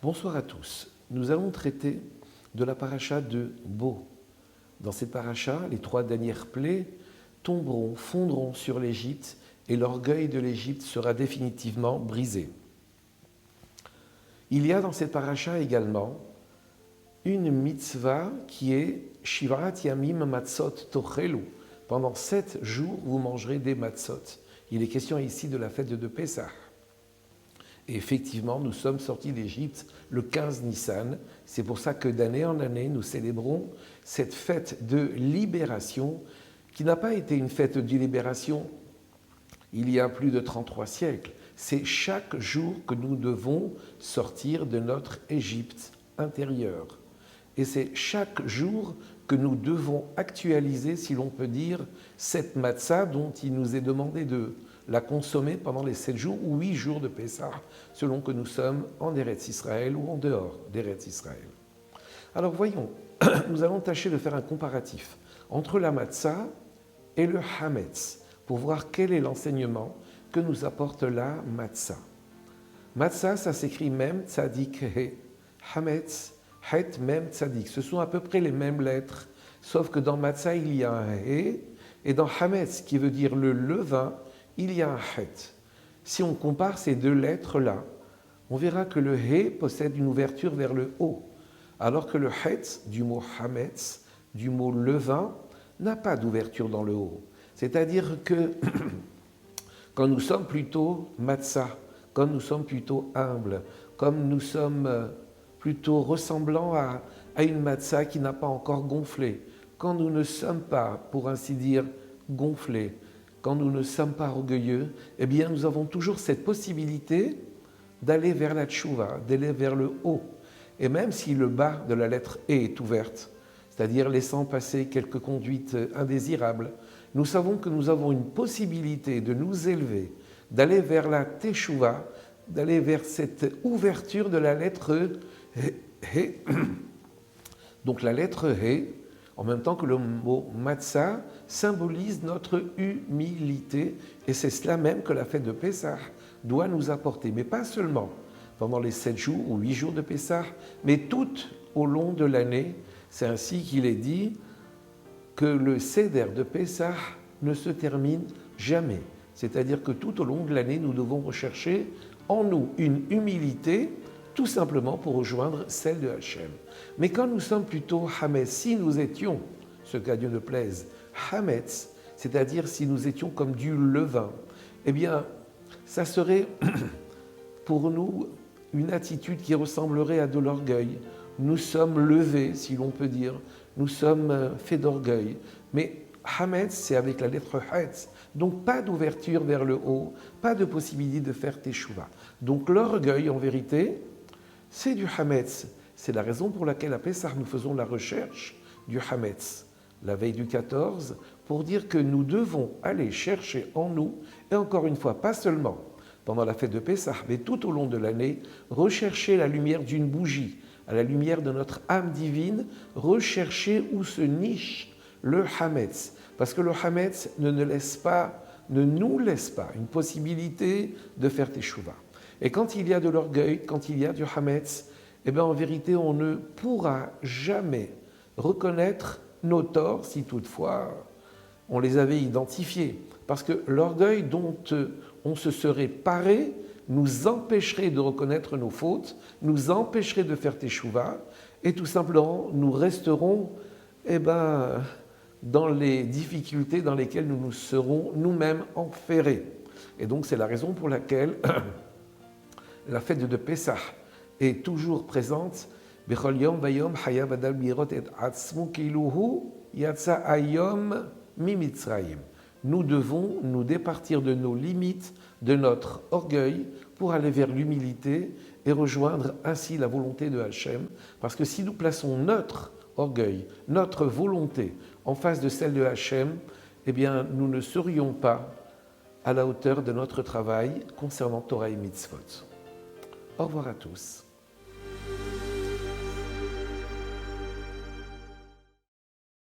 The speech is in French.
Bonsoir à tous. Nous allons traiter de la paracha de Bo. Dans cette paracha, les 3 dernières plaies tomberont, fondront sur l'Égypte et l'orgueil de l'Égypte sera définitivement brisé. Il y a dans cette paracha également une mitzvah qui est Shivat Yamim Matzot Tochelu. Pendant 7 jours, vous mangerez des matzot. Il est question ici de la fête de Pessah. Et effectivement, nous sommes sortis d'Égypte le 15 Nissan. C'est pour ça que d'année en année, nous célébrons cette fête de libération qui n'a pas été une fête de libération il y a plus de 33 siècles. C'est chaque jour que nous devons sortir de notre Égypte intérieure. Et c'est chaque jour que nous devons actualiser, si l'on peut dire, cette matzah dont il nous est demandé de la consommer pendant les 7 jours ou 8 jours de Pessah, selon que nous sommes en Eretz Israël ou en dehors d'Eretz Israël. Alors voyons, nous allons tâcher de faire un comparatif entre la matzah et le hametz, pour voir quel est l'enseignement que nous apporte la matzah. Matzah, ça s'écrit Mem Tzadik He. Hametz, Het Mem Tzadik. Ce sont à peu près les mêmes lettres, sauf que dans matzah, il y a un He, et dans hametz, qui veut dire le levain, il y a un Het. Si on compare ces 2 lettres-là, on verra que le He possède une ouverture vers le haut, alors que le Het, du mot hametz, du mot levain, n'a pas d'ouverture dans le haut. C'est-à-dire que quand nous sommes plutôt matzah, quand nous sommes plutôt humbles, comme nous sommes plutôt ressemblants à une matzah qui n'a pas encore gonflé, quand nous ne sommes pas, pour ainsi dire, gonflés, quand nous ne sommes pas orgueilleux, eh bien nous avons toujours cette possibilité d'aller vers la tchouva, d'aller vers le haut. Et même si le bas de la lettre E est ouverte, c'est-à-dire laissant passer quelques conduites indésirables, nous savons que nous avons une possibilité de nous élever, d'aller vers la teshuva, d'aller vers cette ouverture de la lettre He. Donc la lettre He, en même temps que le mot matzah, symbolise notre humilité, et c'est cela même que la fête de Pessah doit nous apporter. Mais pas seulement pendant les 7 jours ou 8 jours de Pessah, mais tout au long de l'année. C'est ainsi qu'il est dit que le Seder de Pessah ne se termine jamais. C'est-à-dire que tout au long de l'année, nous devons rechercher en nous une humilité, tout simplement pour rejoindre celle de Hachem. Mais quand nous sommes plutôt hametz, si nous étions, ce qu'à Dieu ne plaise, hametz, c'est-à-dire si nous étions comme du levain, eh bien, ça serait pour nous une attitude qui ressemblerait à de l'orgueil. Nous sommes levés, si l'on peut dire, nous sommes faits d'orgueil. Mais hametz, c'est avec la lettre het, donc pas d'ouverture vers le haut, pas de possibilité de faire teshuva. Donc l'orgueil, en vérité, c'est du hametz. C'est la raison pour laquelle à Pessah, nous faisons la recherche du hametz, la veille du 14, pour dire que nous devons aller chercher en nous, et encore une fois, pas seulement pendant la fête de Pessah, mais tout au long de l'année, rechercher la lumière d'une bougie, à la lumière de notre âme divine, rechercher où se niche le hametz. Parce que le hametz ne nous laisse pas une possibilité de faire teshuva. Et quand il y a de l'orgueil, quand il y a du hametz, eh bien en vérité, on ne pourra jamais reconnaître nos torts, si toutefois on les avait identifiés. Parce que l'orgueil dont on se serait paré nous empêcherait de reconnaître nos fautes, nous empêcherait de faire teshuva, et tout simplement, nous resterons dans les difficultés dans lesquelles nous nous serons nous-mêmes enferrés. Et donc, c'est la raison pour laquelle la fête de Pessah est toujours présente. Bechol yom vayom hayav adam lirot et atzmo kiluhu yatsa hayom mimitzrayim. Nous devons nous départir de nos limites, de notre orgueil, pour aller vers l'humilité et rejoindre ainsi la volonté de Hachem. Parce que si nous plaçons notre orgueil, notre volonté en face de celle de Hachem, eh bien, nous ne serions pas à la hauteur de notre travail concernant Torah et Mitzvot. Au revoir à tous.